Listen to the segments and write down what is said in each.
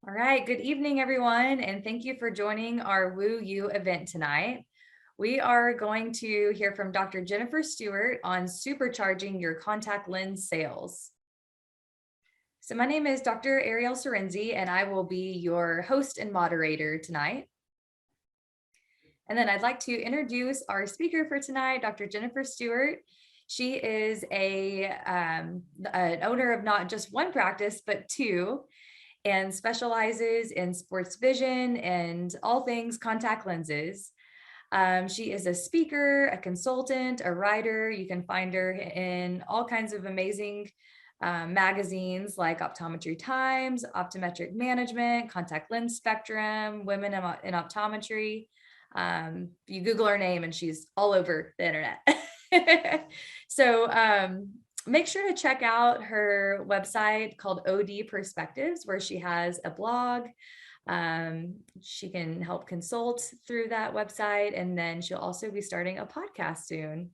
All right, good evening, everyone, and thank you for joining our Woo You event tonight. We are going to hear from Dr. Jennifer Stewart on supercharging your contact lens sales. So my name is Dr. Ariel Sorenzi, and I will be your host and moderator tonight. And then I'd like to introduce our speaker for tonight, Dr. Jennifer Stewart. She is an owner of not just one practice, but two, and specializes in sports vision and all things contact lenses. She is a speaker, a consultant, a writer. You can find her in all kinds of amazing magazines like Optometry Times, Optometric Management, Contact Lens Spectrum, Women in Optometry. You Google her name and she's all over the internet. So make sure to check out her website called OD Perspectives, where she has a blog. She can help consult through that website, and then she'll also be starting a podcast soon.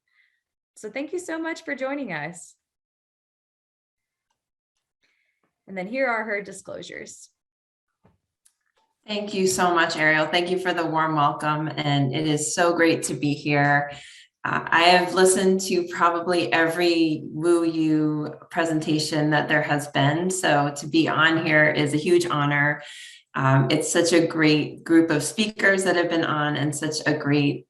So thank you so much for joining us. And then here are her disclosures. Thank you so much, Ariel. Thank you for the warm welcome. And it is so great to be here. I have listened to probably every Woo You presentation that there has been. So to be on here is a huge honor. It's such a great group of speakers that have been on and such a great,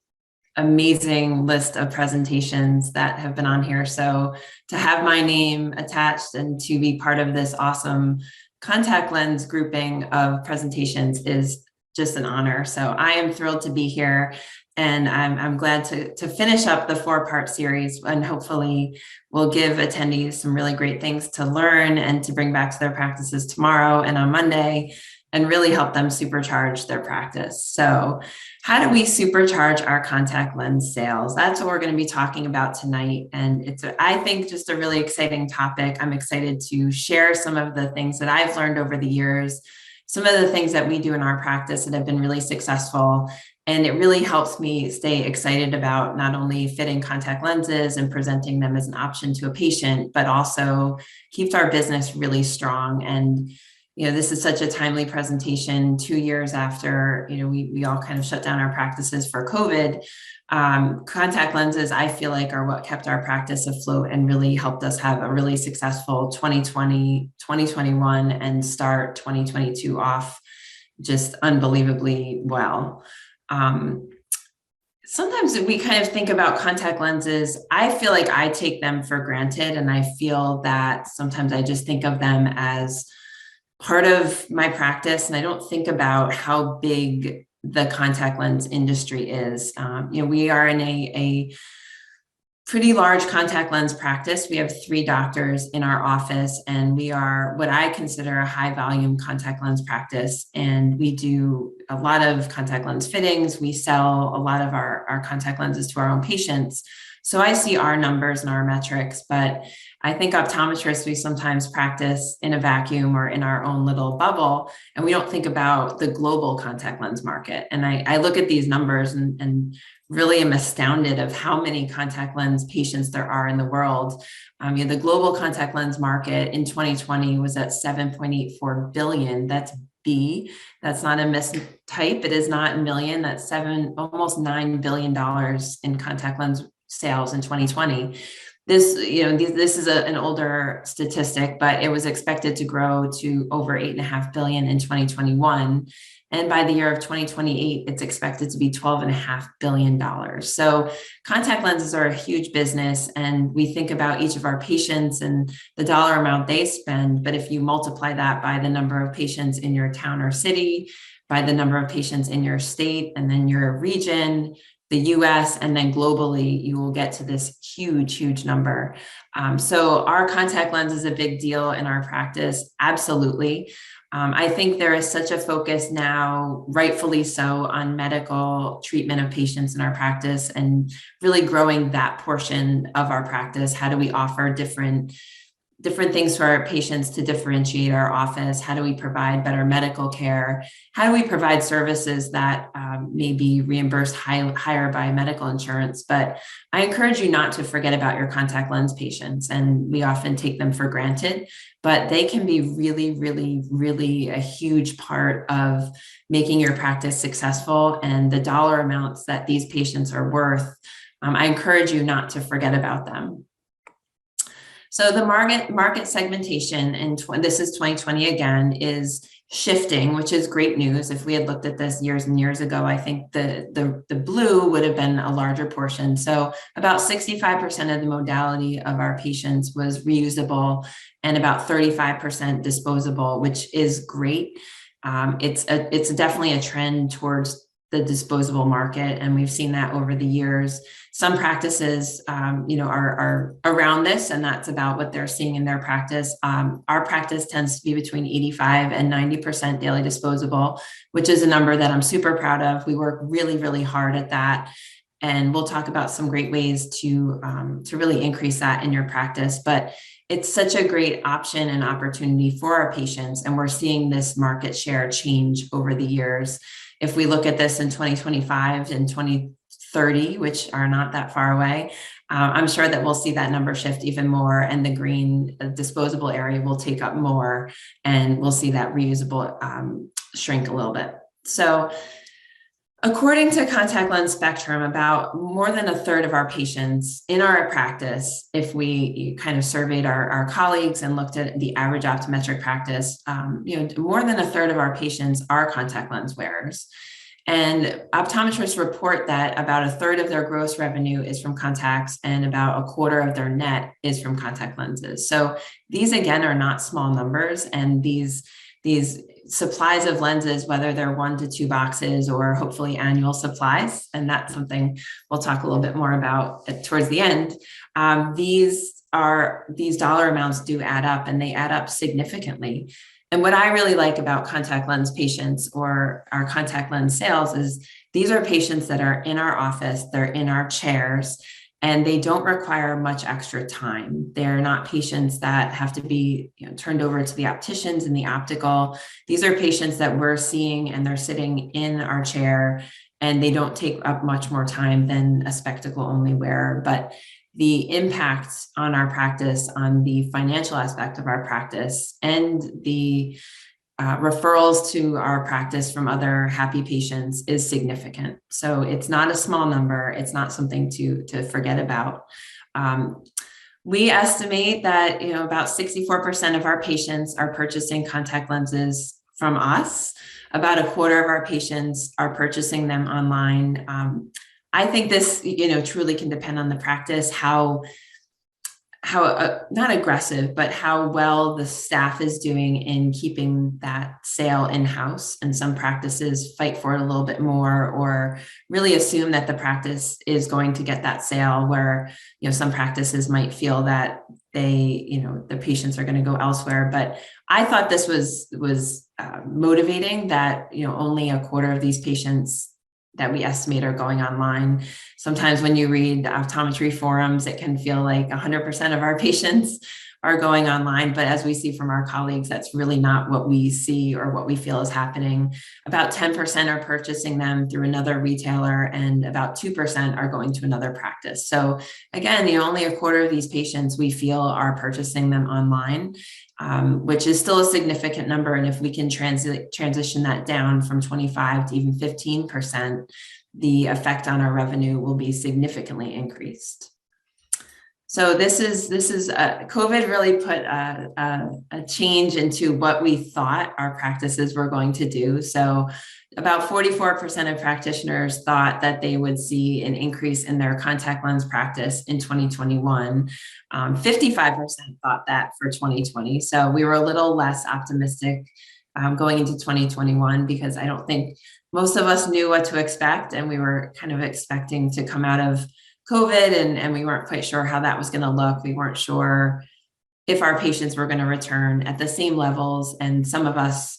amazing list of presentations that have been on here. So to have my name attached and to be part of this awesome contact lens grouping of presentations is just an honor. So I am thrilled to be here. And I'm glad to finish up the 4-part series, and hopefully we'll give attendees some really great things to learn and to bring back to their practices tomorrow and on Monday, and really help them supercharge their practice. So how do we supercharge our contact lens sales? That's what we're going to be talking about tonight. And it's, I think, just a really exciting topic. I'm excited to share some of the things that I've learned over the years, some of the things that we do in our practice that have been really successful. And it really helps me stay excited about not only fitting contact lenses and presenting them as an option to a patient, but also keeps our business really strong. And, you know, this is such a timely presentation 2 years after, you know, we all kind of shut down our practices for COVID. Contact lenses, I feel like, are what kept our practice afloat and really helped us have a really successful 2020, 2021, and start 2022 off just unbelievably well. Sometimes we kind of think about contact lenses. I feel like I take them for granted, and I feel that sometimes I just think of them as part of my practice, and I don't think about how big the contact lens industry is. You know, we are in a pretty large contact lens practice. We have 3 doctors in our office, and we are what I consider a high volume contact lens practice. And we do a lot of contact lens fittings. We sell a lot of our contact lenses to our own patients. So I see our numbers and our metrics, but I think optometrists, we sometimes practice in a vacuum or in our own little bubble, and we don't think about the global contact lens market. And I look at these numbers and really am astounded of how many contact lens patients there are in the world. You know, the global contact lens market in 2020 was at 7.84 billion. That's B. That's not a mistype. It is not million. That's almost $9 billion in contact lens sales in 2020. This, you know, this is an older statistic, but it was expected to grow to over 8.5 billion in 2021. And by the year of 2028, it's expected to be $12.5 billion. So contact lenses are a huge business, and we think about each of our patients and the dollar amount they spend. But if you multiply that by the number of patients in your town or city, by the number of patients in your state, and then your region, the US, and then globally, you will get to this huge, huge number. So our contact lens is a big deal in our practice. Absolutely. I think there is such a focus now, rightfully so, on medical treatment of patients in our practice and really growing that portion of our practice. How do we offer different different things for our patients to differentiate our office. How do we provide better medical care? How do we provide services that may be reimbursed higher by medical insurance? But I encourage you not to forget about your contact lens patients, and we often take them for granted, but they can be really, really, really a huge part of making your practice successful, and the dollar amounts that these patients are worth. I encourage you not to forget about them. So the market segmentation, and this is 2020 again, is shifting, which is great news. If we had looked at this years and years ago, I think the blue would have been a larger portion. So about 65% of the modality of our patients was reusable and about 35% disposable, which is great. It's definitely a trend towards the disposable market, and we've seen that over the years. Some practices, are around this, and that's about what they're seeing in their practice. Our practice tends to be between 85 and 90% daily disposable, which is a number that I'm super proud of. We work really, really hard at that, and we'll talk about some great ways to really increase that in your practice. But it's such a great option and opportunity for our patients, and we're seeing this market share change over the years. If we look at this in 2025 and 2030, which are not that far away, I'm sure that we'll see that number shift even more, and the green disposable area will take up more, and we'll see that reusable shrink a little bit. So according to Contact Lens Spectrum, about more than a third of our patients in our practice, if we kind of surveyed our colleagues and looked at the average optometric practice, more than a third of our patients are contact lens wearers. And optometrists report that about a third of their gross revenue is from contacts, and about a quarter of their net is from contact lenses. So these, again, are not small numbers, and these supplies of lenses, whether they're 1 to 2 boxes or hopefully annual supplies, and that's something we'll talk a little bit more about towards the end. These dollar amounts do add up, and they add up significantly. And what I really like about contact lens patients or our contact lens sales is these are patients that are in our office, they're in our chairs, and they don't require much extra time. They're not patients that have to be turned over to the opticians and the optical. These are patients that we're seeing, and they're sitting in our chair, and they don't take up much more time than a spectacle only wearer. But the impact on our practice, on the financial aspect of our practice, and the referrals to our practice from other happy patients is significant. So it's not a small number. It's not something to forget about. We estimate that about 64% of our patients are purchasing contact lenses from us. About a quarter of our patients are purchasing them online. I think this, truly can depend on the practice, how not aggressive, but how well the staff is doing in keeping that sale in-house. And some practices fight for it a little bit more, or really assume that the practice is going to get that sale, where, some practices might feel that the patients are going to go elsewhere. But I thought this was motivating that, only a quarter of these patients that we estimate are going online. Sometimes when you read optometry forums, it can feel like 100% of our patients are going online. But as we see from our colleagues, that's really not what we see or what we feel is happening. About 10% are purchasing them through another retailer, and about 2% are going to another practice. So again, only a quarter of these patients we feel are purchasing them online, which is still a significant number. And if we can transition that down from 25 to even 15%, the effect on our revenue will be significantly increased. So this is COVID really put a change into what we thought our practices were going to do. So about 44% of practitioners thought that they would see an increase in their contact lens practice in 2021. 55% thought that for 2020. So we were a little less optimistic going into 2021, because I don't think most of us knew what to expect, and we were kind of expecting to come out of COVID, and we weren't quite sure how that was going to look. We weren't sure if our patients were going to return at the same levels. And some of us,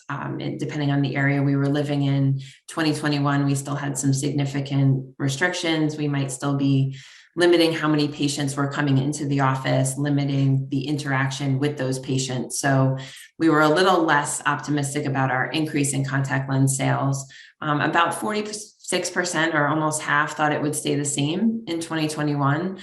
depending on the area we were living in, 2021, we still had some significant restrictions. We might still be limiting how many patients were coming into the office, limiting the interaction with those patients. So we were a little less optimistic about our increase in contact lens sales. About 46% or almost half thought it would stay the same in 2021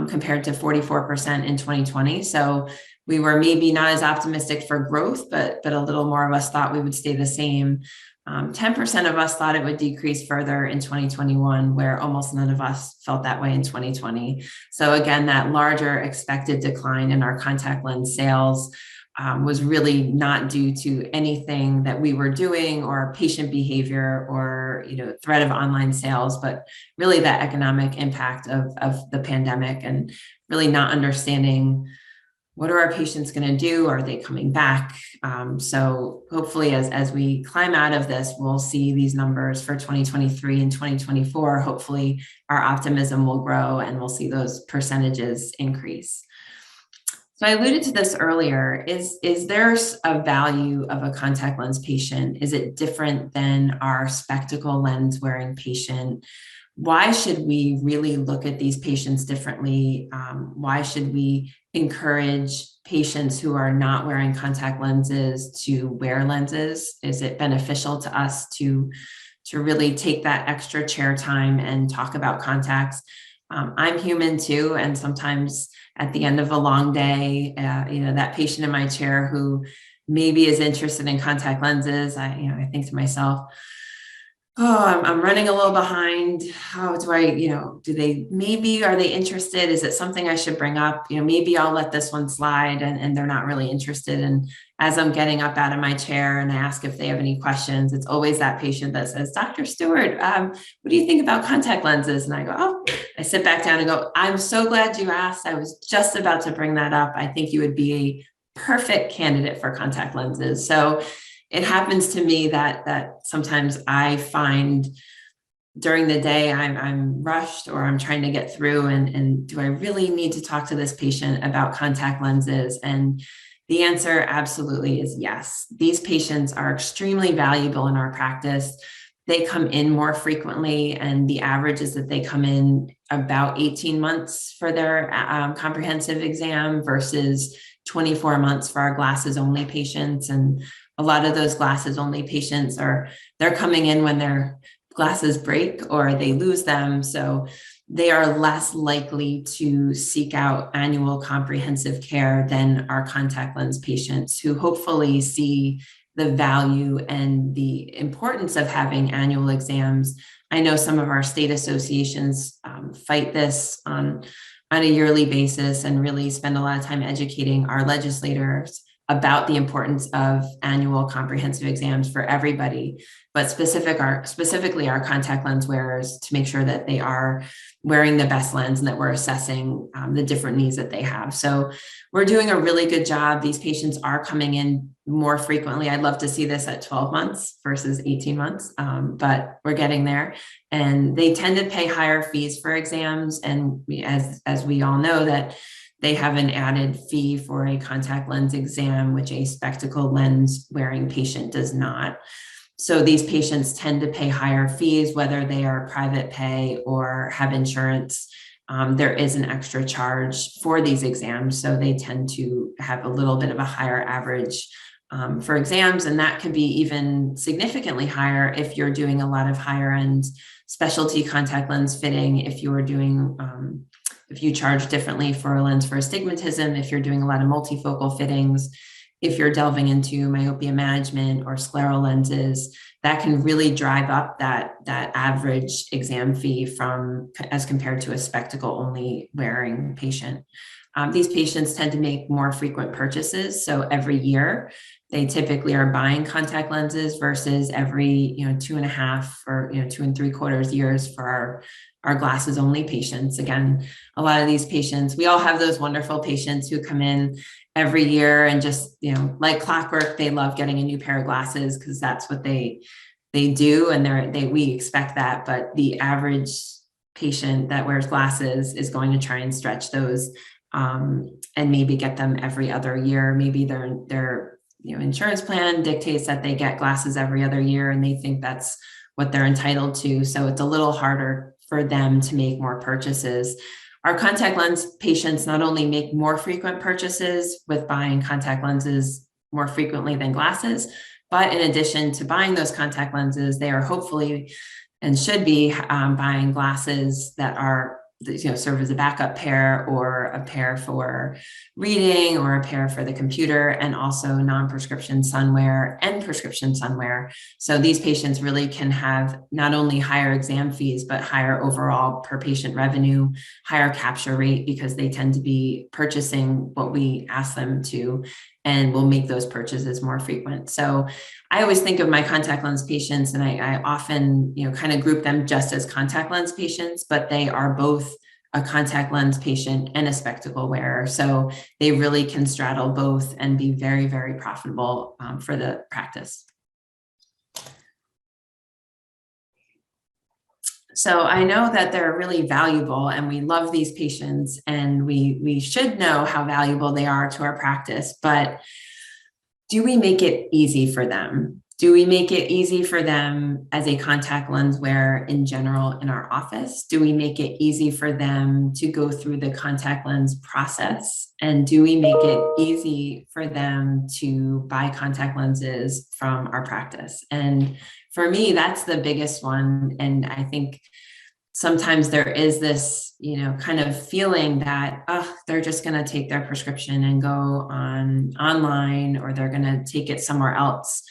compared to 44% in 2020. So we were maybe not as optimistic for growth, but a little more of us thought we would stay the same. 10% of us thought it would decrease further in 2021, where almost none of us felt that way in 2020. So again, that larger expected decline in our contact lens sales was really not due to anything that we were doing or patient behavior or threat of online sales, but really that economic impact of the pandemic and really not understanding what are our patients going to do? Are they coming back? So hopefully as we climb out of this, we'll see these numbers for 2023 and 2024. Hopefully our optimism will grow and we'll see those percentages increase. So I alluded to this earlier. Is there a value of a contact lens patient? Is it different than our spectacle lens wearing patient? Why should we really look at these patients differently? Why should we encourage patients who are not wearing contact lenses to wear lenses? Is it beneficial to us to really take that extra chair time and talk about contacts? I'm human too, and sometimes at the end of a long day, that patient in my chair who maybe is interested in contact lenses, I think to myself, oh, I'm running a little behind. How do I, are they interested? Is it something I should bring up? Maybe I'll let this one slide and they're not really interested. And as I'm getting up out of my chair and I ask if they have any questions, it's always that patient that says, Dr. Stewart, what do you think about contact lenses? And I go, oh, I sit back down and go, I'm so glad you asked. I was just about to bring that up. I think you would be a perfect candidate for contact lenses. So it happens to me that sometimes I find during the day I'm rushed or I'm trying to get through and do I really need to talk to this patient about contact lenses? And the answer absolutely is yes. These patients are extremely valuable in our practice. They come in more frequently, and the average is that they come in about 18 months for their comprehensive exam versus 24 months for our glasses only patients. And a lot of those glasses only patients they're coming in when their glasses break or they lose them. So they are less likely to seek out annual comprehensive care than our contact lens patients who hopefully see the value and the importance of having annual exams. I know some of our state associations fight this on a yearly basis and really spend a lot of time educating our legislators about the importance of annual comprehensive exams for everybody, but specifically our contact lens wearers to make sure that they are wearing the best lens and that we're assessing the different needs that they have. So we're doing a really good job. These patients are coming in more frequently. I'd love to see this at 12 months versus 18 months, but we're getting there. And they tend to pay higher fees for exams. And as we all know that they have an added fee for a contact lens exam, which a spectacle lens wearing patient does not. So these patients tend to pay higher fees, whether they are private pay or have insurance. There is an extra charge for these exams. So they tend to have a little bit of a higher average for exams. And that can be even significantly higher if you're doing a lot of higher end specialty contact lens fitting, if you are doing if you charge differently for a lens for astigmatism, if you're doing a lot of multifocal fittings, if you're delving into myopia management or scleral lenses, that can really drive up that average exam fee as compared to a spectacle only wearing patient. These patients tend to make more frequent purchases. So every year, they typically are buying contact lenses versus every 2.5 or 2 3/4 years for our glasses only patients. Again, a lot of these patients, we all have those wonderful patients who come in every year and just, like clockwork, they love getting a new pair of glasses because that's what they do. And we expect that, but the average patient that wears glasses is going to try and stretch those and maybe get them every other year. Maybe their insurance plan dictates that they get glasses every other year and they think that's what they're entitled to. So it's a little harder for them to make more purchases. Our contact lens patients not only make more frequent purchases with buying contact lenses more frequently than glasses, but in addition to buying those contact lenses, they are hopefully and should be buying glasses that are, serve as a backup pair or a pair for reading or a pair for the computer, and also non-prescription sunwear and prescription sunwear. So these patients really can have not only higher exam fees, but higher overall per patient revenue, higher capture rate, because they tend to be purchasing what we ask them to, and will make those purchases more frequent. So I always think of my contact lens patients, and I often, kind of group them just as contact lens patients, but they are both a contact lens patient and a spectacle wearer. So they really can straddle both and be very, very profitable for the practice. So I know that they're really valuable, and we love these patients, and we should know how valuable they are to our practice, but do we make it easy for them? Do we make it easy for them as a contact lens wearer in general in our office? Do we make it easy for them to go through the contact lens process? And do we make it easy for them to buy contact lenses from our practice? And for me, that's the biggest one. And I think sometimes there is this, kind of feeling that, they're just going to take their prescription and go online, or they're going to take it somewhere else.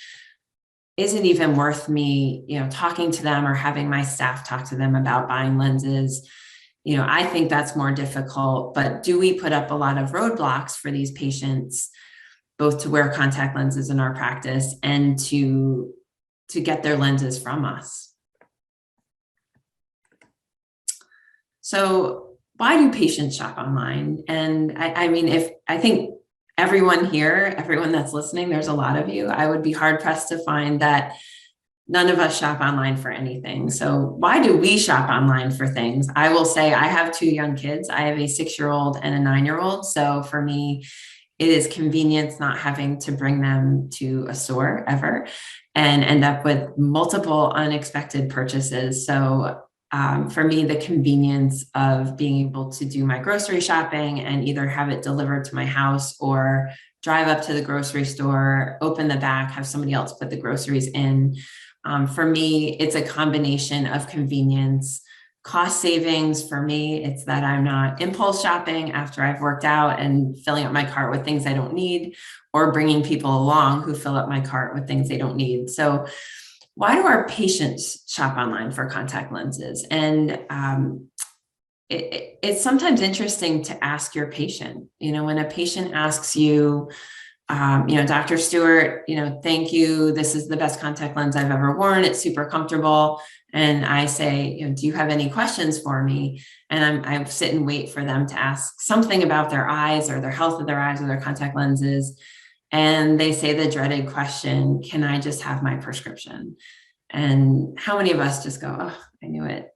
Is it even worth me, talking to them or having my staff talk to them about buying lenses? I think that's more difficult, but do we put up a lot of roadblocks for these patients, both to wear contact lenses in our practice and to get their lenses from us? So why do patients shop online? And I think everyone here, everyone that's listening, there's a lot of you, I would be hard pressed to find that none of us shop online for anything. So why do we shop online for things? I will say I have 2 young kids. I have a 6-year-old and a 9-year-old. So for me, it is convenience not having to bring them to a store ever and end up with multiple unexpected purchases. So for me, the convenience of being able to do my grocery shopping and either have it delivered to my house or drive up to the grocery store, open the back, have somebody else put the groceries in. For me, it's a combination of convenience, cost savings. For me, it's that I'm not impulse shopping after I've worked out and filling up my cart with things I don't need, or bringing people along who fill up my cart with things they don't need. So why do our patients shop online for contact lenses? And it's sometimes interesting to ask your patient, when a patient asks you, Dr. Stewart, thank you. This is the best contact lens I've ever worn. It's super comfortable. And I say, do you have any questions for me? And I sit and wait for them to ask something about their eyes or their health of their eyes or their contact lenses. And they say the dreaded question, can I just have my prescription? And how many of us just go, oh, I knew it.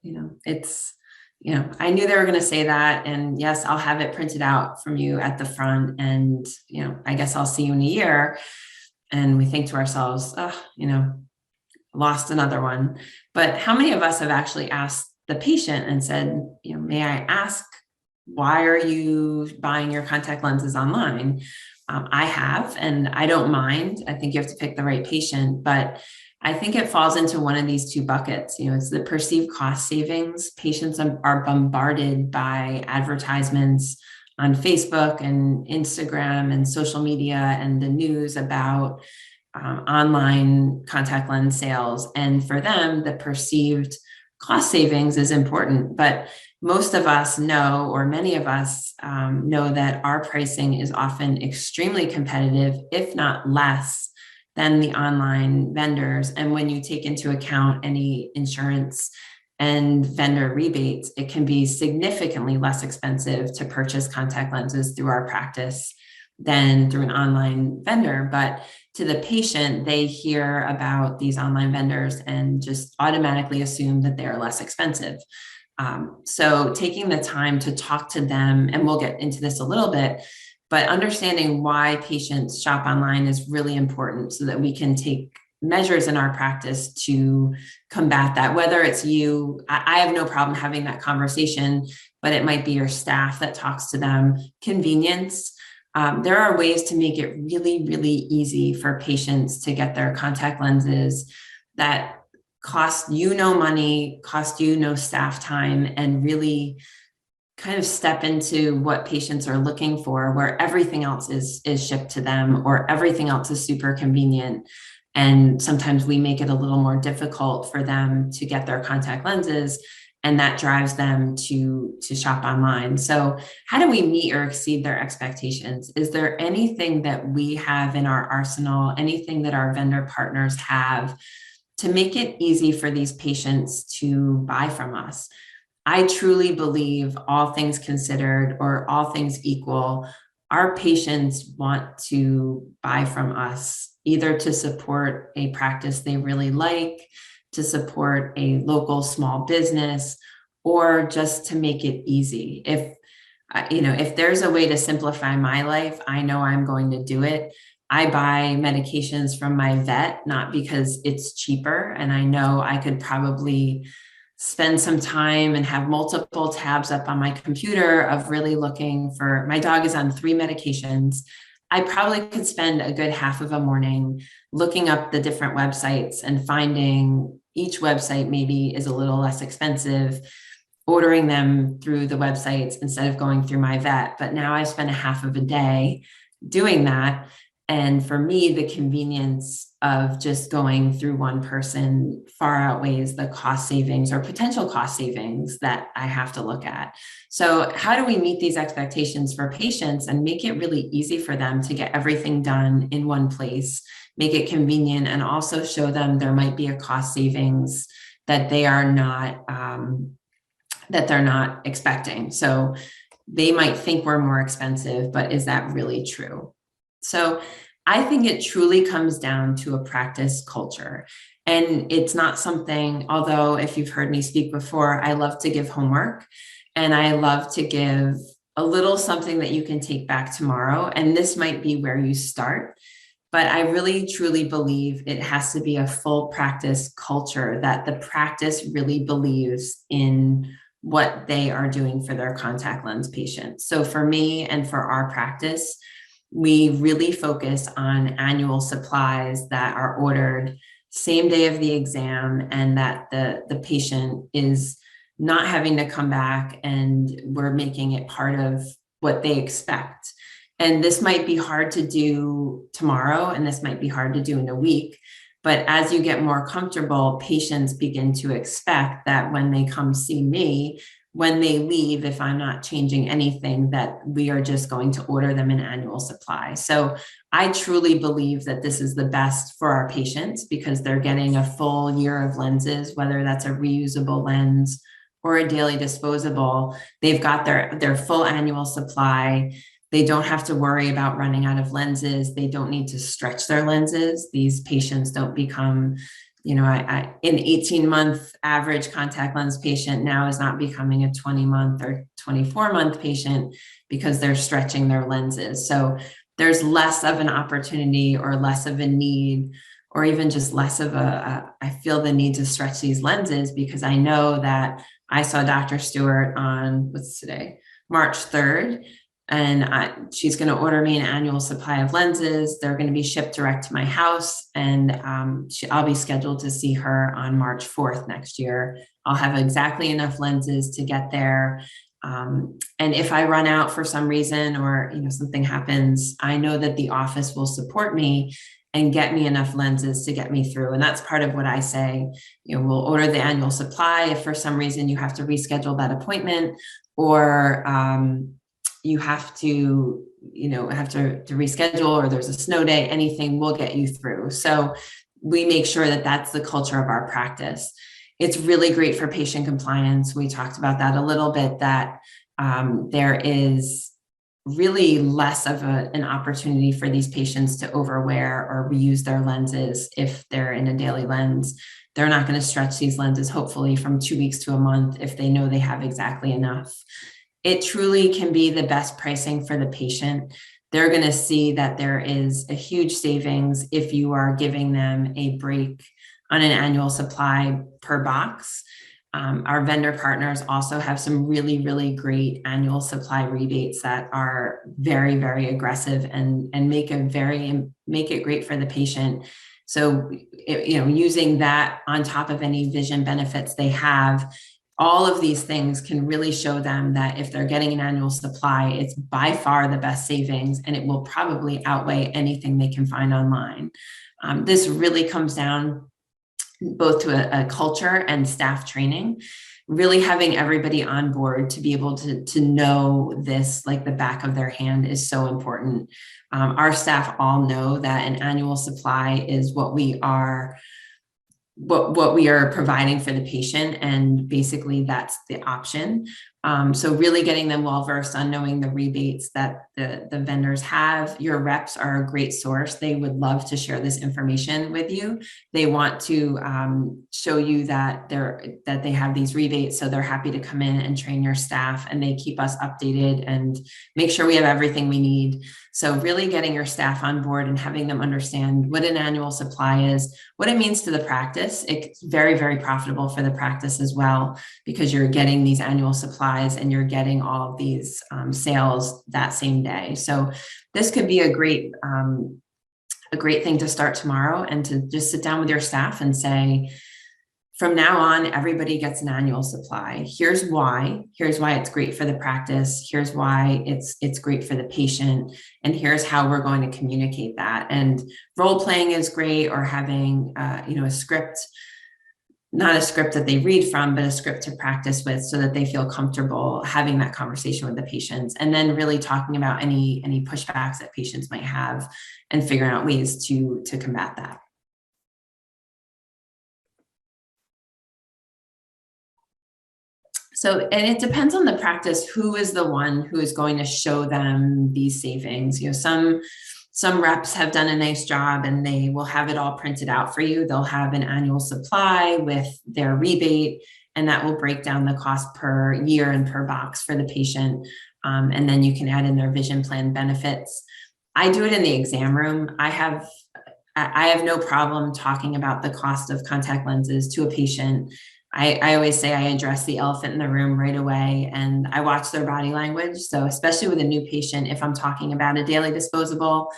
I knew they were going to say that. And yes, I'll have it printed out from you at the front. And, I guess I'll see you in a year. And we think to ourselves, lost another one. But how many of us have actually asked the patient and said, may I ask, why are you buying your contact lenses online? I have, and I don't mind. I think you have to pick the right patient, but I think it falls into one of these 2 buckets. It's the perceived cost savings. Patients are bombarded by advertisements on Facebook and Instagram and social media and the news about online contact lens sales. And for them, the perceived cost savings is important, but most of us know, or many of us know, that our pricing is often extremely competitive, if not less than the online vendors. And when you take into account any insurance and vendor rebates, it can be significantly less expensive to purchase contact lenses through our practice than through an online vendor. But to the patient, they hear about these online vendors and just automatically assume that they're less expensive. So taking the time to talk to them, and we'll get into this a little bit, but understanding why patients shop online is really important so that we can take measures in our practice to combat that. Whether it's you, I have no problem having that conversation, but it might be your staff that talks to them. Convenience. There are ways to make it really, really easy for patients to get their contact lenses that cost you no money, cost you no staff time, and really kind of step into what patients are looking for, where everything else is shipped to them, or everything else is super convenient. And sometimes we make it a little more difficult for them to get their contact lenses, and that drives them to shop online. So how do we meet or exceed their expectations? Is there anything that we have in our arsenal, anything that our vendor partners have to make it easy for these patients to buy from us? I truly believe, all things considered, or all things equal, our patients want to buy from us, either to support a practice they really like, to support a local small business, or just to make it easy. If there's a way to simplify my life, I know I'm going to do it. I buy medications from my vet, not because it's cheaper, and I know I could probably spend some time and have multiple tabs up on my computer of really looking for, my dog is on 3 medications. I probably could spend a good half of a morning looking up the different websites and finding each website maybe is a little less expensive, ordering them through the websites instead of going through my vet. But now I spend a half of a day doing that. And for me, the convenience of just going through one person far outweighs the cost savings or potential cost savings that I have to look at. So how do we meet these expectations for patients and make it really easy for them to get everything done in one place, make it convenient, and also show them there might be a cost savings that they are not, that they're not expecting. So they might think we're more expensive, but is that really true? So I think it truly comes down to a practice culture. And it's not something, although if you've heard me speak before, I love to give homework, and I love to give a little something that you can take back tomorrow. And this might be where you start, but I really truly believe it has to be a full practice culture, that the practice really believes in what they are doing for their contact lens patients. So for me and for our practice, we really focus on annual supplies that are ordered same day of the exam, and that the patient is not having to come back, and we're making it part of what they expect. And this might be hard to do tomorrow, and this might be hard to do in a week, but as you get more comfortable, patients begin to expect that when they come see me, when they leave, if I'm not changing anything, that we are just going to order them an annual supply. So I truly believe that this is the best for our patients, because they're getting a full year of lenses, whether that's a reusable lens or a daily disposable. They've got their full annual supply. They don't have to worry about running out of lenses. They don't need to stretch their lenses. These patients don't become, an 18-month average contact lens patient now is not becoming a 20-month or 24-month patient because they're stretching their lenses. So there's less of an opportunity, or less of a need, or even just less of I feel the need to stretch these lenses, because I know that I saw Dr. Stewart on, what's today, March 3rd. And she's going to order me an annual supply of lenses. They're going to be shipped direct to my house, and I'll be scheduled to see her on March 4th next year. I'll have exactly enough lenses to get there. And if I run out for some reason, or something happens, I know that the office will support me and get me enough lenses to get me through. And that's part of what I say. We'll order the annual supply. If for some reason you have to reschedule that appointment, or you have to reschedule, or there's a snow day, anything, will get you through. So we make sure that that's the culture of our practice. It's really great for patient compliance. We talked about that a little bit, that there is really less of an opportunity for these patients to overwear or reuse their lenses if they're in a daily lens. They're not going to stretch these lenses, hopefully, from 2 weeks to a month if they know they have exactly enough. It truly can be the best pricing for the patient. They're going to see that there is a huge savings if you are giving them a break on an annual supply per box. Our vendor partners also have some really, really great annual supply rebates that are very, very aggressive and make it great for the patient. So, using that on top of any vision benefits they have, all of these things can really show them that if they're getting an annual supply, it's by far the best savings, and it will probably outweigh anything they can find online. This really comes down both to a culture and staff training, really having everybody on board to be able to know this like the back of their hand is so important. Our staff all know that an annual supply is what we are providing for the patient, and basically that's the option. So really getting them well versed on knowing the rebates that the vendors have. Your reps are a great source. They would love to share this information with you. They want to show you that they have these rebates, so they're happy to come in and train your staff, and they keep us updated and make sure we have everything we need. So really getting your staff on board and having them understand what an annual supply is, what it means to the practice. It's very, very profitable for the practice as well, because you're getting these annual supplies and you're getting all of these sales that same day. So this could be a great thing to start tomorrow, and to just sit down with your staff and say, from now on, everybody gets an annual supply. Here's why it's great for the practice. Here's why it's great for the patient. And here's how we're going to communicate that. And role playing is great, or having, a script, not a script that they read from, but a script to practice with, so that they feel comfortable having that conversation with the patients, and then really talking about any pushbacks that patients might have and figuring out ways to combat that. So, and it depends on the practice, who is the one who is going to show them these savings. Some reps have done a nice job, and they will have it all printed out for you. They'll have an annual supply with their rebate, and that will break down the cost per year and per box for the patient. And then you can add in their vision plan benefits. I do it in the exam room. I have no problem talking about the cost of contact lenses to a patient. I always say I address the elephant in the room right away, and I watch their body language. So especially with a new patient, if I'm talking about a daily disposable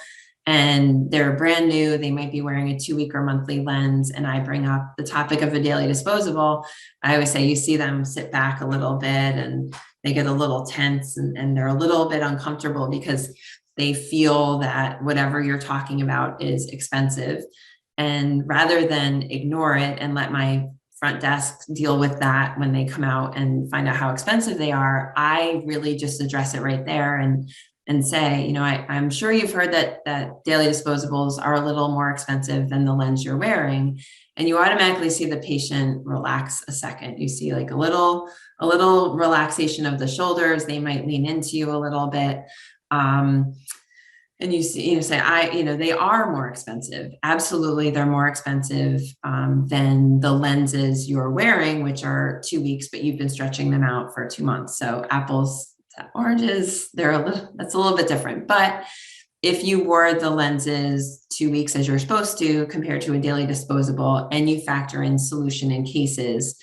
and they're brand new, they might be wearing a 2-week or monthly lens, and I bring up the topic of a daily disposable, I always say, you see them sit back a little bit and they get a little tense, and they're a little bit uncomfortable because they feel that whatever you're talking about is expensive. And rather than ignore it and let my front desk deal with that when they come out and find out how expensive they are, I really just address it right there and say, I'm sure you've heard that daily disposables are a little more expensive than the lens you're wearing. And you automatically see the patient relax a second. You see like a little relaxation of the shoulders. They might lean into you a little bit. And you see, they are more expensive. Absolutely, they're more expensive than the lenses you're wearing, which are 2 weeks, but you've been stretching them out for 2 months. So apples to oranges, that's a little bit different. But if you wore the lenses 2 weeks as you're supposed to, compared to a daily disposable, and you factor in solution in cases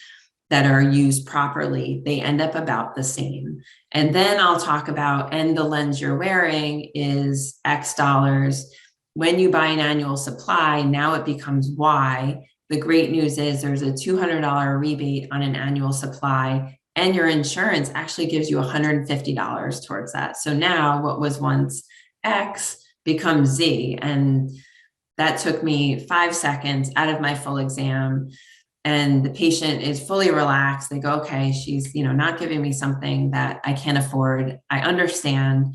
that are used properly, they end up about the same. And then I'll talk about, and the lens you're wearing is X dollars. When you buy an annual supply, now it becomes Y. The great news is there's a $200 rebate on an annual supply, and your insurance actually gives you $150 towards that. So now what was once X becomes Z. And that took me 5 seconds out of my full exam. And the patient is fully relaxed. They go, okay, she's, not giving me something that I can't afford. I understand.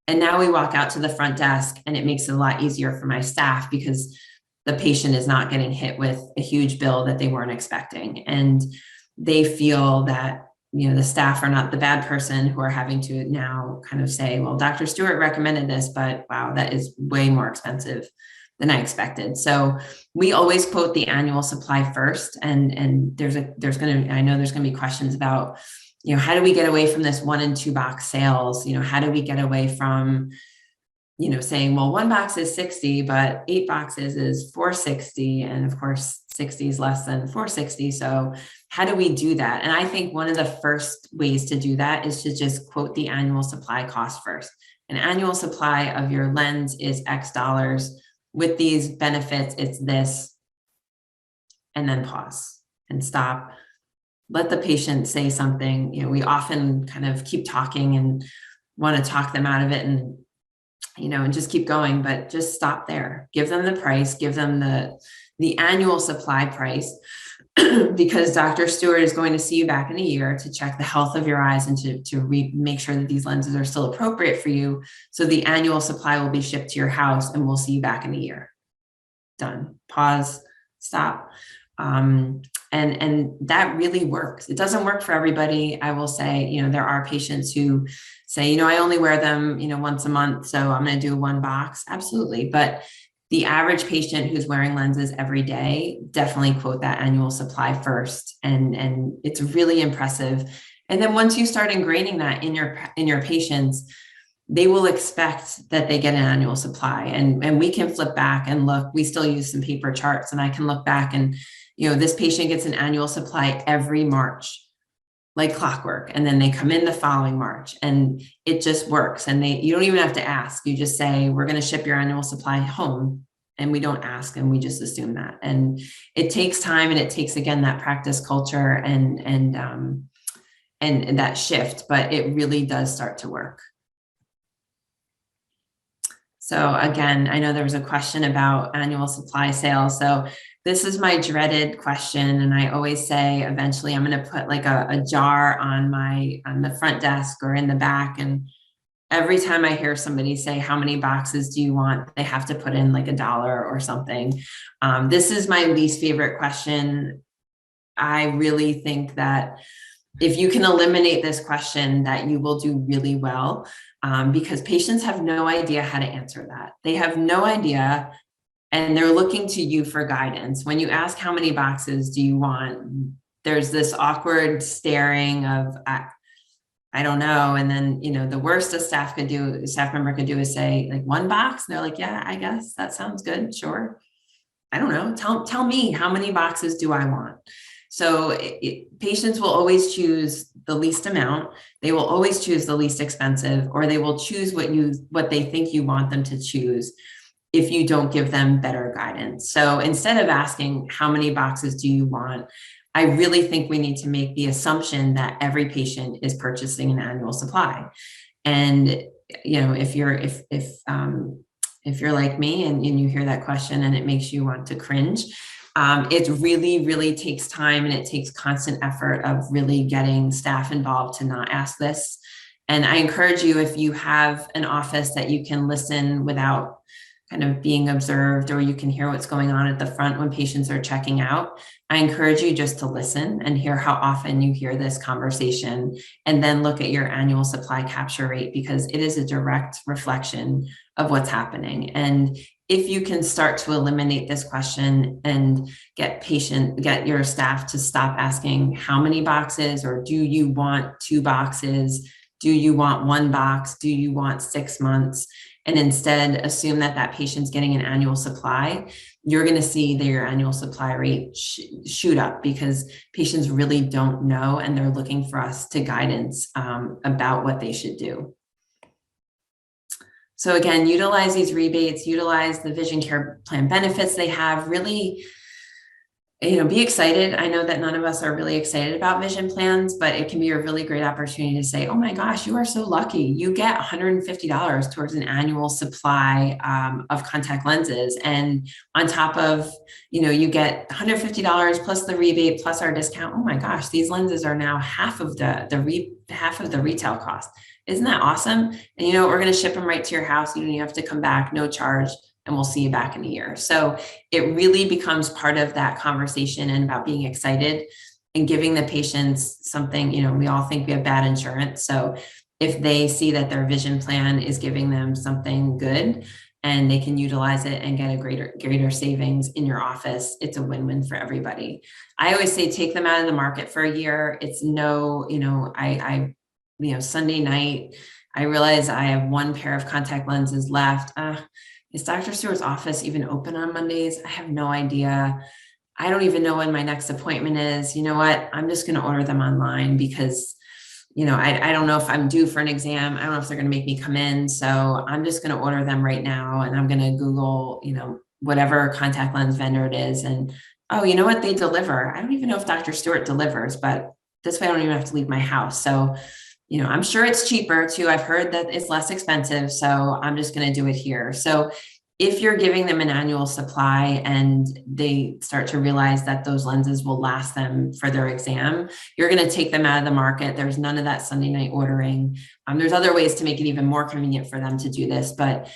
And now we walk out to the front desk, and it makes it a lot easier for my staff, because the patient is not getting hit with a huge bill that they weren't expecting. And they feel that, the staff are not the bad person who are having to now kind of say, well, Dr. Stewart recommended this, but wow, that is way more expensive than I expected. So we always quote the annual supply first. And I know there's going to be questions about, how do we get away from this 1 and 2 box sales? How do we get away from saying, well, one box is 60, but 8 boxes is 460. And of course, 60 is less than 460. So how do we do that? And I think one of the first ways to do that is to just quote the annual supply cost first. An annual supply of your lens is X dollars. With these benefits, it's this. And then pause and stop. Let the patient say something. We often kind of keep talking and want to talk them out of it and just keep going, but just stop there. Give them the price, give them the annual supply price, because Dr. Stewart is going to see you back in a year to check the health of your eyes and to make sure that these lenses are still appropriate for you. So the annual supply will be shipped to your house and we'll see you back in a year. Done. Pause, stop. And that really works. It doesn't work for everybody. I will say, there are patients who say, I only wear them, once a month, so I'm going to do one box. Absolutely. But the average patient who's wearing lenses every day, definitely quote that annual supply first. And it's really impressive. And then once you start ingraining that in your patients, they will expect that they get an annual supply. And we can flip back and look. We still use some paper charts, and I can look back and this patient gets an annual supply every March, like clockwork. And then they come in the following March and it just works. And you don't even have to ask. You just say, we're going to ship your annual supply home. And we don't ask, and we just assume that. And it takes time, and it takes, again, that practice culture and that shift, but it really does start to work. So again, I know there was a question about annual supply sales. So this is my dreaded question. And I always say, eventually I'm going to put like a jar on the front desk or in the back. And every time I hear somebody say, how many boxes do you want? They have to put in like $1 or something. This is my least favorite question. I really think that if you can eliminate this question, that you will do really well, because patients have no idea how to answer that. They have no idea, and they're looking to you for guidance. When you ask how many boxes do you want, there's this awkward staring of, I don't know. And then, the worst a staff member could do is say like 1 box. And they're like, yeah, I guess that sounds good. Sure. I don't know. Tell me, how many boxes do I want? So patients will always choose the least amount. They will always choose the least expensive, or they will choose what they think you want them to choose if you don't give them better guidance. So instead of asking how many boxes do you want, I really think we need to make the assumption that every patient is purchasing an annual supply. And if you're like me and you hear that question and it makes you want to cringe, it really, really takes time, and it takes constant effort of really getting staff involved to not ask this. And I encourage you, if you have an office that you can listen without kind of being observed, or you can hear what's going on at the front when patients are checking out, I encourage you just to listen and hear how often you hear this conversation, and then look at your annual supply capture rate, because it is a direct reflection of what's happening. And if you can start to eliminate this question and get your staff to stop asking how many boxes, or do you want 2 boxes? Do you want 1 box? Do you want 6 months? And instead assume that patient's getting an annual supply, you're going to see your annual supply rate shoot up, because patients really don't know, and they're looking for us to guidance about what they should do. So again, utilize these rebates, utilize the vision care plan benefits they have. Really, be excited. I know that none of us are really excited about vision plans, but it can be a really great opportunity to say, oh my gosh, you are so lucky. You get $150 towards an annual supply of contact lenses. And on top of, you get $150 plus the rebate, plus our discount. Oh my gosh, these lenses are now half of the retail cost. Isn't that awesome? And we're going to ship them right to your house. You don't even have to come back, no charge, and we'll see you back in a year. So it really becomes part of that conversation, and about being excited and giving the patients something. We all think we have bad insurance. So if they see that their vision plan is giving them something good, and they can utilize it and get a greater savings in your office, it's a win-win for everybody. I always say, take them out of the market for a year. It's Sunday night, I realize I have one pair of contact lenses left. Is Dr. Stewart's office even open on Mondays? I have no idea. I don't even know when my next appointment is. You know what? I'm just going to order them online because, I don't know if I'm due for an exam. I don't know if they're going to make me come in. So I'm just going to order them right now. And I'm going to Google, whatever contact lens vendor it is. And, oh, you know what? They deliver. I don't even know if Dr. Stewart delivers, but this way I don't even have to leave my house. So, I'm sure it's cheaper too. I've heard that it's less expensive. So I'm just going to do it here. So if you're giving them an annual supply and they start to realize that those lenses will last them for their exam, you're going to take them out of the market. There's none of that Sunday night ordering. There's other ways to make it even more convenient for them to do this. But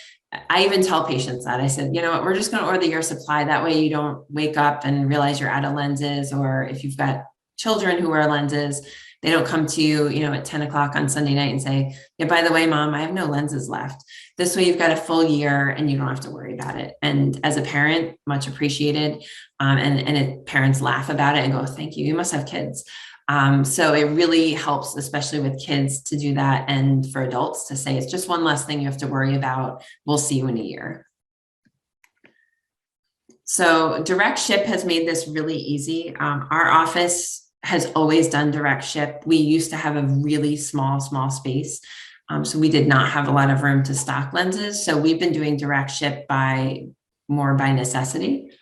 I even tell patients that I said, you know what, we're just going to order your supply. That way you don't wake up and realize you're out of lenses, or if you've got children who wear lenses, they don't come to you, at 10 o'clock on Sunday night and say, yeah, by the way, mom, I have no lenses left. This way you've got a full year and you don't have to worry about it. And as a parent, much appreciated. Parents laugh about it and go, thank you. You must have kids. So it really helps, especially with kids, to do that. And for adults to say, it's just one less thing you have to worry about. We'll see you in a year. So direct ship has made this really easy. Our office has always done direct ship. We used to have a really small space. So we did not have a lot of room to stock lenses. So we've been doing direct ship more by necessity.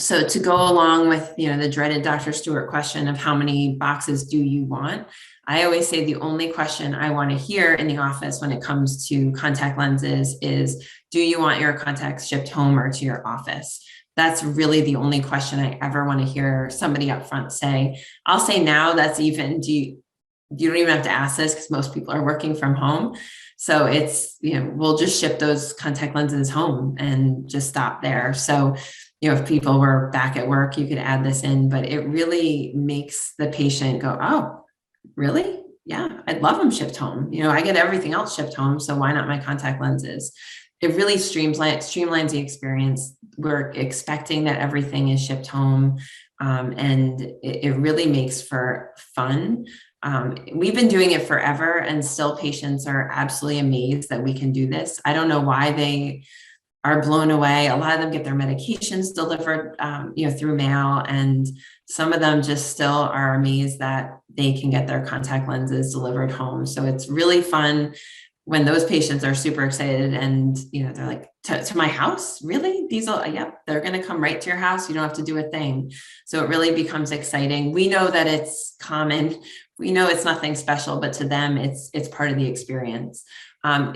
So to go along with, the dreaded Dr. Stewart question of how many boxes do you want? I always say the only question I want to hear in the office when it comes to contact lenses is, do you want your contacts shipped home or to your office? That's really the only question I ever want to hear somebody up front say. I'll say now that's even, you don't even have to ask this because most people are working from home. So it's, we'll just ship those contact lenses home and just stop there. So, if people were back at work, you could add this in, but it really makes the patient go, oh, really? Yeah, I'd love them shipped home. I get everything else shipped home. So why not my contact lenses? It really streamlines the experience. We're expecting that everything is shipped home. And it really makes for fun. We've been doing it forever and still patients are absolutely amazed that we can do this. I don't know why they are blown away. A lot of them get their medications delivered, through mail, and some of them just still are amazed that they can get their contact lenses delivered home. So it's really fun when those patients are super excited and, they're like, to my house, really? Yep, they're going to come right to your house. You don't have to do a thing. So it really becomes exciting. We know that it's common. We know it's nothing special, but to them, it's part of the experience.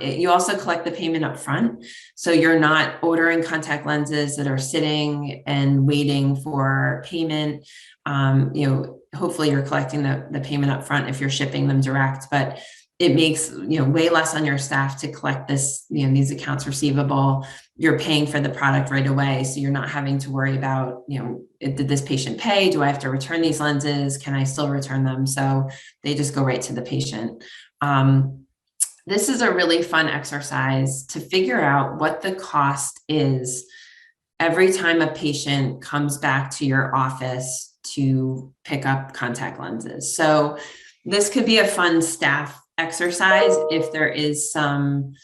You also collect the payment up front. So you're not ordering contact lenses that are sitting and waiting for payment. Hopefully you're collecting the payment up front if you're shipping them direct, but it makes, way less on your staff to collect this, these accounts receivable. You're paying for the product right away. So you're not having to worry about, did this patient pay? Do I have to return these lenses? Can I still return them? So they just go right to the patient. This is a really fun exercise to figure out what the cost is every time a patient comes back to your office to pick up contact lenses. So this could be a fun staff exercise if there is some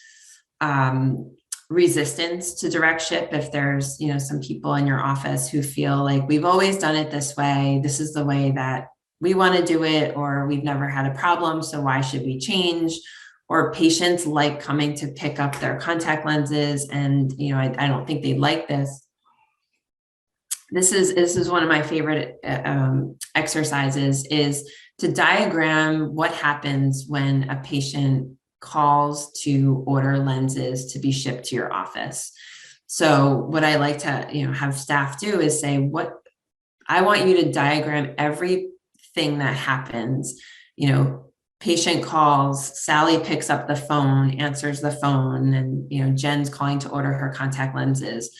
resistance to direct ship. If there's, some people in your office who feel like we've always done it this way, this is the way that we want to do it, or we've never had a problem, so why should we change? Or patients like coming to pick up their contact lenses and, I don't think they'd like this. This is one of my favorite exercises, is to diagram what happens when a patient calls to order lenses to be shipped to your office. So what I like to, have staff do is say, I want you to diagram everything that happens. Patient calls, Sally picks up the phone, answers the phone, and, Jen's calling to order her contact lenses.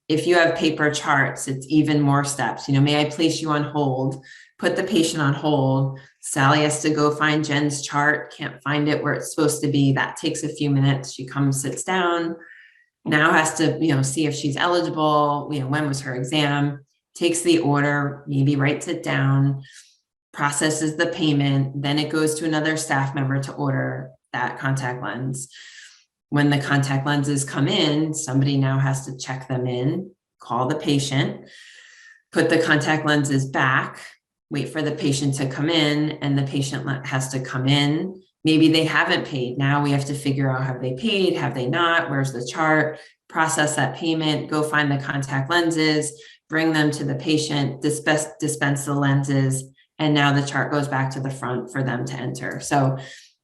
If you have paper charts, it's even more steps. May I place you on hold? Put the patient on hold. Sally has to go find Jen's chart, can't find it where it's supposed to be. That takes a few minutes. She comes, sits down, now has to, see if she's eligible, when was her exam, takes the order, maybe writes it down, processes the payment, then it goes to another staff member to order. that contact lens. When the contact lenses come in, somebody now has to check them in, call the patient, put the contact lenses back, wait for the patient to come in, and the patient has to come in. Maybe they haven't paid. Now we have to figure out, have they paid? Have they not? Where's the chart? Process that payment, go find the contact lenses, bring them to the patient, dispense the lenses, and now the chart goes back to the front for them to enter. So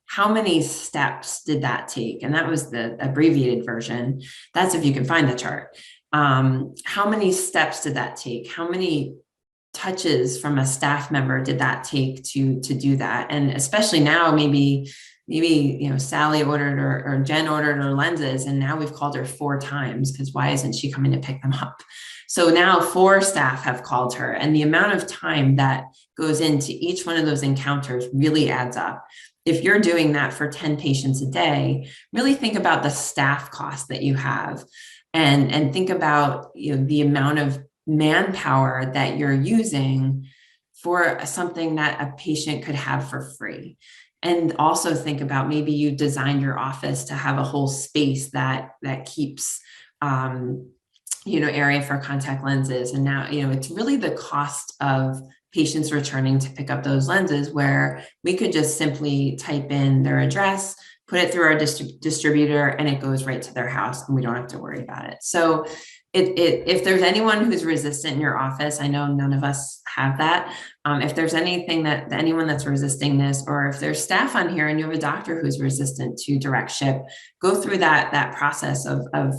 how many steps did that take? And that was the abbreviated version. That's if you can find the chart. How many steps did that take? How many touches from a staff member did that take to do that? And especially now, maybe Sally ordered or Jen ordered her lenses, and now we've called her 4 times because why isn't she coming to pick them up? So now 4 staff have called her, and the amount of time that goes into each one of those encounters really adds up. If you're doing that for 10 patients a day, really think about the staff cost that you have, and think about the amount of manpower that you're using for something that a patient could have for free. And also think about, maybe you designed your office to have a whole space that keeps area for contact lenses. And now, it's really the cost of patients returning to pick up those lenses, where we could just simply type in their address, put it through our distributor, and it goes right to their house, and we don't have to worry about it. So if there's anyone who's resistant in your office, I know none of us have that. If there's anyone that's resisting this, or if there's staff on here and you have a doctor who's resistant to direct ship, go through that process of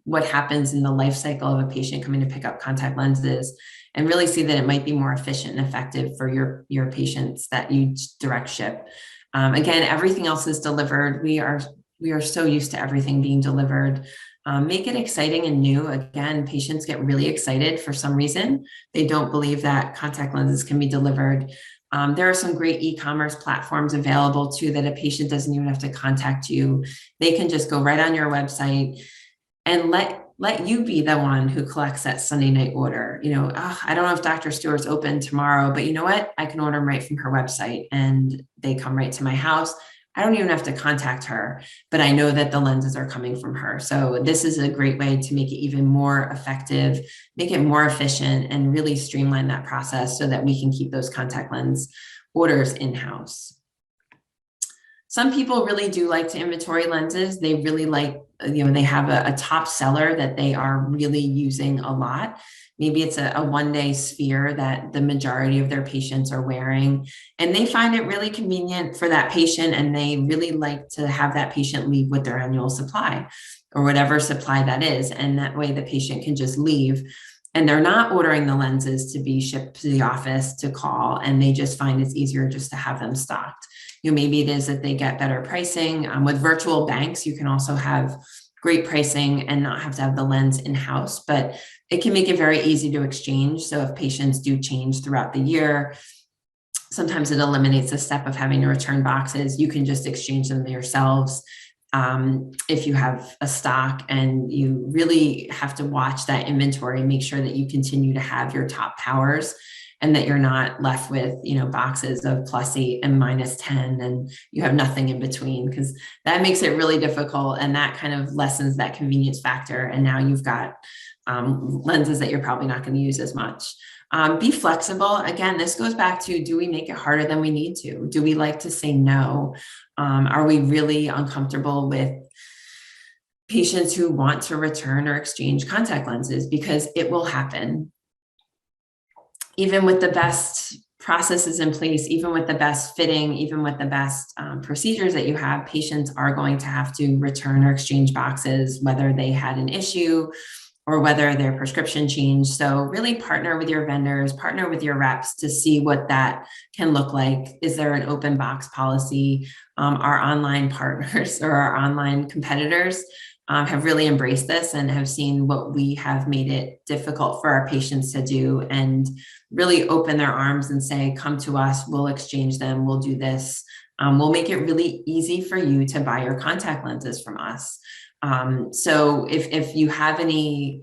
what happens in the life cycle of a patient coming to pick up contact lenses, and really see that it might be more efficient and effective for your patients that you direct ship. Again, everything else is delivered. We are so used to everything being delivered. Make it exciting and new. Again, patients get really excited for some reason. They don't believe that contact lenses can be delivered. There are some great e-commerce platforms available too, that a patient doesn't even have to contact you. They can just go right on your website and let you be the one who collects that Sunday night order. I don't know if Dr. Stewart's open tomorrow, but you know what? I can order them right from her website, and they come right to my house. I don't even have to contact her, but I know that the lenses are coming from her. So this is a great way to make it even more effective, make it more efficient, and really streamline that process so that we can keep those contact lens orders in-house. Some people really do like to inventory lenses. They really like, they have a top seller that they are really using a lot. Maybe it's a one-day sphere that the majority of their patients are wearing, and they find it really convenient for that patient, and they really like to have that patient leave with their annual supply or whatever supply that is. And that way the patient can just leave, and they're not ordering the lenses to be shipped to the office to call, and they just find it's easier just to have them stocked. Maybe it is that they get better pricing. With virtual banks, you can also have great pricing and not have to have the lens in-house, but it can make it very easy to exchange. So if patients do change throughout the year, sometimes it eliminates the step of having to return boxes. You can just exchange them yourselves. If you have a stock, and you really have to watch that inventory, make sure that you continue to have your top powers, and that you're not left with, boxes of +8 and -10, and you have nothing in between, because that makes it really difficult, and that kind of lessens that convenience factor. And now you've got lenses that you're probably not going to use as much. Be flexible. Again, this goes back to, do we make it harder than we need to? Do we like to say no? Are we really uncomfortable with patients who want to return or exchange contact lenses? Because it will happen. Even with the best processes in place, even with the best fitting, even with the best procedures that you have, patients are going to have to return or exchange boxes, whether they had an issue or whether their prescription changed. So really partner with your vendors, partner with your reps to see what that can look like. Is there an open box policy? Our online partners or our online competitors have really embraced this and have seen what we have made it difficult for our patients to do, and really open their arms and say, come to us, we'll exchange them, we'll do this. We'll make it really easy for you to buy your contact lenses from us. So if you have any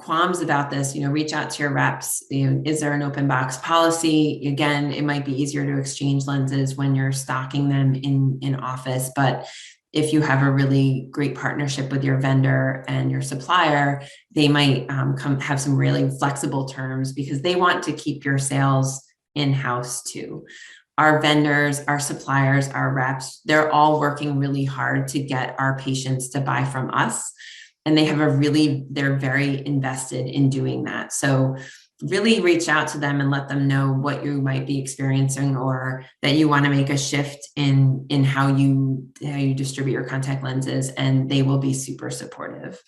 qualms about this, reach out to your reps. Is there an open box policy? Again, it might be easier to exchange lenses when you're stocking them in office, but if you have a really great partnership with your vendor and your supplier, they might have some really flexible terms because they want to keep your sales in-house too. Our vendors, our suppliers, our reps, they're all working really hard to get our patients to buy from us. And they're very invested in doing that. So really reach out to them and let them know what you might be experiencing, or that you want to make a shift in how you distribute your contact lenses, and they will be super supportive.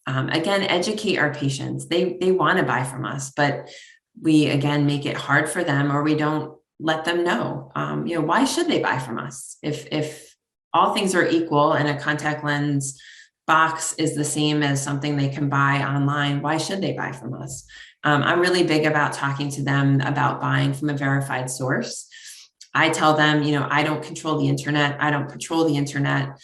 Again, educate our patients. They want to buy from us, but we, again, make it hard for them, or we don't let them know, why should they buy from us? If all things are equal and a contact lens box is the same as something they can buy online, why should they buy from us? I'm really big about talking to them about buying from a verified source. I tell them, I don't control the internet. I don't patrol the internet.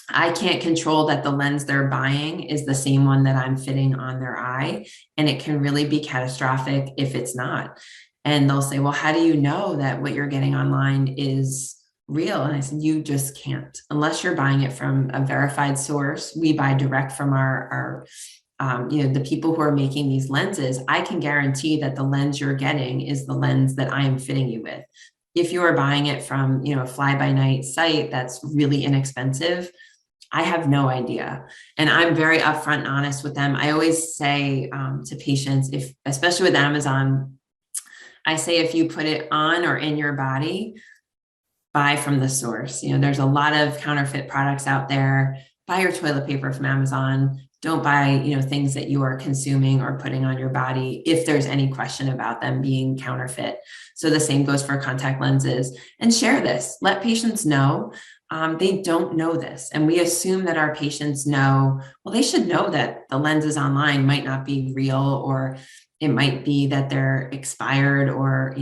I can't control that the lens they're buying is the same one that I'm fitting on their eye. And it can really be catastrophic if it's not. And they'll say, well, how do you know that what you're getting online is real? And I said, you just can't, unless you're buying it from a verified source. We buy direct from the people who are making these lenses. I can guarantee that the lens you're getting is the lens that I am fitting you with. If you are buying it from, a fly-by-night site that's really inexpensive, I have no idea. And I'm very upfront and honest with them. I always say to patients, especially with Amazon, I say, if you put it on or in your body, buy from the source. There's a lot of counterfeit products out there. Buy your toilet paper from Amazon. Don't buy, things that you are consuming or putting on your body if there's any question about them being counterfeit. So the same goes for contact lenses. And share this. Let patients know. They don't know this. And we assume that our patients know, well, they should know that the lenses online might not be real, or it might be that they're expired, or,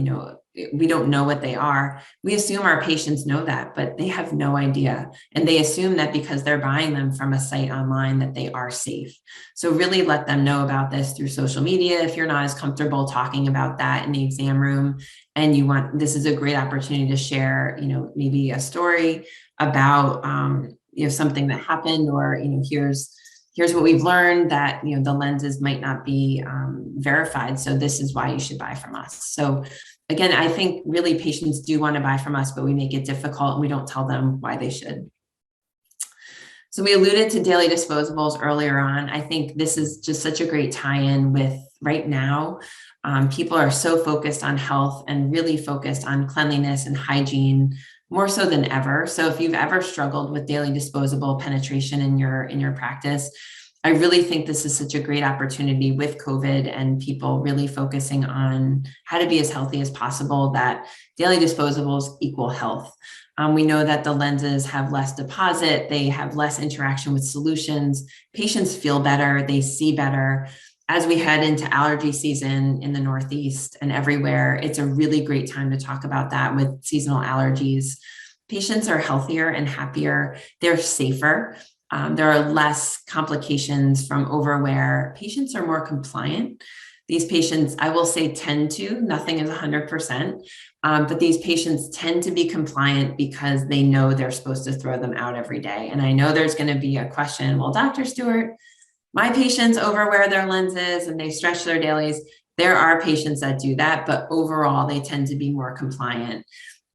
we don't know what they are. We assume our patients know that, but they have no idea. And they assume that because they're buying them from a site online that they are safe. So really let them know about this through social media. If you're not as comfortable talking about that in the exam room, and this is a great opportunity to share, maybe a story about, something that happened, or, here's what we've learned, that, the lenses might not be verified. So this is why you should buy from us. So again, I think really patients do want to buy from us, but we make it difficult and we don't tell them why they should. So we alluded to daily disposables earlier on. I think this is just such a great tie-in with right now. People are so focused on health and really focused on cleanliness and hygiene, more so than ever. So if you've ever struggled with daily disposable penetration in your practice, I really think this is such a great opportunity with COVID and people really focusing on how to be as healthy as possible, that daily disposables equal health. We know that the lenses have less deposit, they have less interaction with solutions, patients feel better, they see better. As we head into allergy season in the Northeast and everywhere, it's a really great time to talk about that with seasonal allergies. Patients are healthier and happier, they're safer. There are less complications from overwear. Patients are more compliant. These patients, I will say, nothing is 100%, but these patients tend to be compliant because they know they're supposed to throw them out every day. And I know there's going to be a question, well, Dr. Stewart, my patients overwear their lenses and they stretch their dailies. There are patients that do that, but overall, they tend to be more compliant.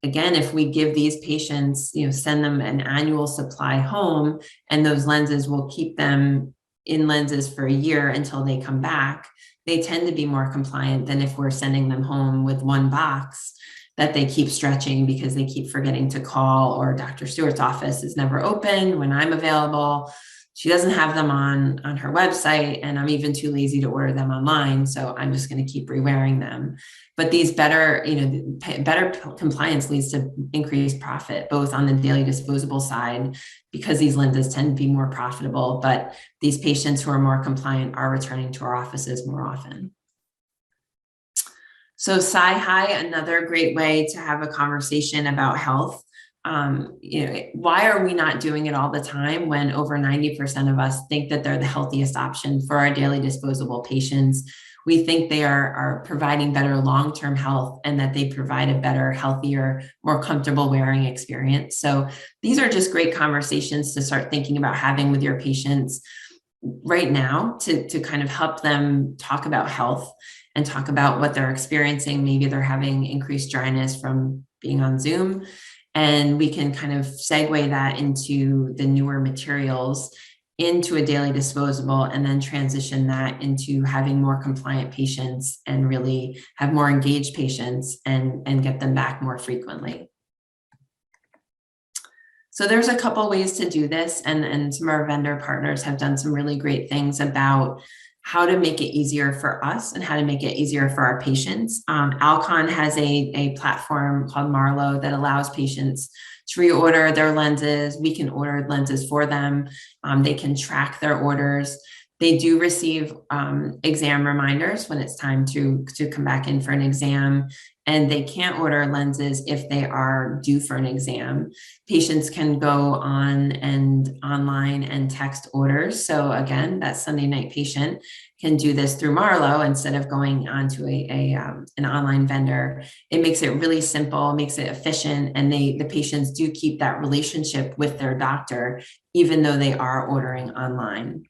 Again, if we give these patients, send them an annual supply home, and those lenses will keep them in lenses for a year until they come back, they tend to be more compliant than if we're sending them home with one box that they keep stretching because they keep forgetting to call, or Dr. Stewart's office is never open when I'm available. She doesn't have them on her website, and I'm even too lazy to order them online. So I'm just going to keep rewearing them. But these better compliance leads to increased profit, both on the daily disposable side, because these lenses tend to be more profitable, but these patients who are more compliant are returning to our offices more often. So SIHY, another great way to have a conversation about health. why are we not doing it all the time when over 90% of us think that they're the healthiest option for our daily disposable patients? We think they are providing better long-term health and that they provide a better, healthier, more comfortable wearing experience. So these are just great conversations to start thinking about having with your patients right now to kind of help them talk about health and talk about what they're experiencing. Maybe they're having increased dryness from being on Zoom. And we can kind of segue that into the newer materials, into a daily disposable, and then transition that into having more compliant patients and really have more engaged patients and get them back more frequently. So there's a couple ways to do this, and some of our vendor partners have done some really great things about how to make it easier for us and how to make it easier for our patients. ALCON has a platform called MARLO that allows patients to reorder their lenses. We can order lenses for them. They can track their orders. They do receive exam reminders when it's time to come back in for an exam, and they can't order lenses if they are due for an exam. Patients can go on and online and text orders. So again, that Sunday night patient can do this through MARLO instead of going onto an online vendor. It makes it really simple, makes it efficient, and the patients do keep that relationship with their doctor, even though they are ordering online.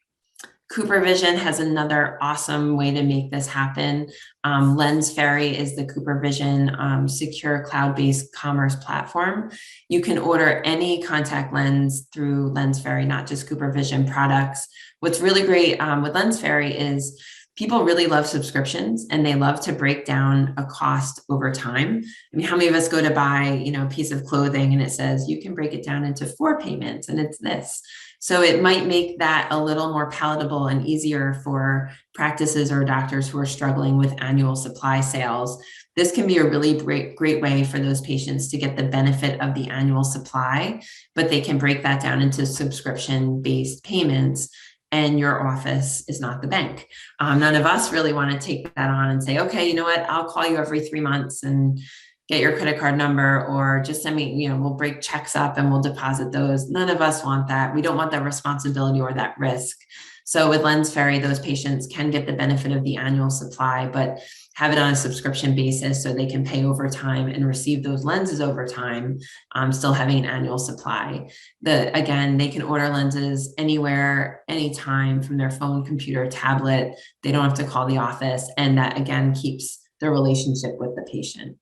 COOPERVISION has another awesome way to make this happen. LENSFERRY is the COOPERVISION secure cloud-based commerce platform. You can order any contact lens through LENSFERRY, not just COOPERVISION products. What's really great with LENSFERRY is people really love subscriptions and they love to break down a cost over time. I mean, how many of us go to buy, a piece of clothing and it says you can break it down into 4 payments and it's this. So it might make that a little more palatable and easier for practices or doctors who are struggling with annual supply sales. This can be a really great way for those patients to get the benefit of the annual supply, but they can break that down into subscription-based payments. And your office is not the bank. None of us really want to take that on and say, okay, you know what, I'll call you every 3 months and get your credit card number, or just send me, we'll break checks up and we'll deposit those. None of us want that. We don't want that responsibility or that risk. So with LENSFERRY, those patients can get the benefit of the annual supply, but have it on a subscription basis so they can pay over time and receive those lenses over time, still having an annual supply. Again, they can order lenses anywhere, anytime from their phone, computer, tablet. They don't have to call the office. And that again keeps their relationship with the patient.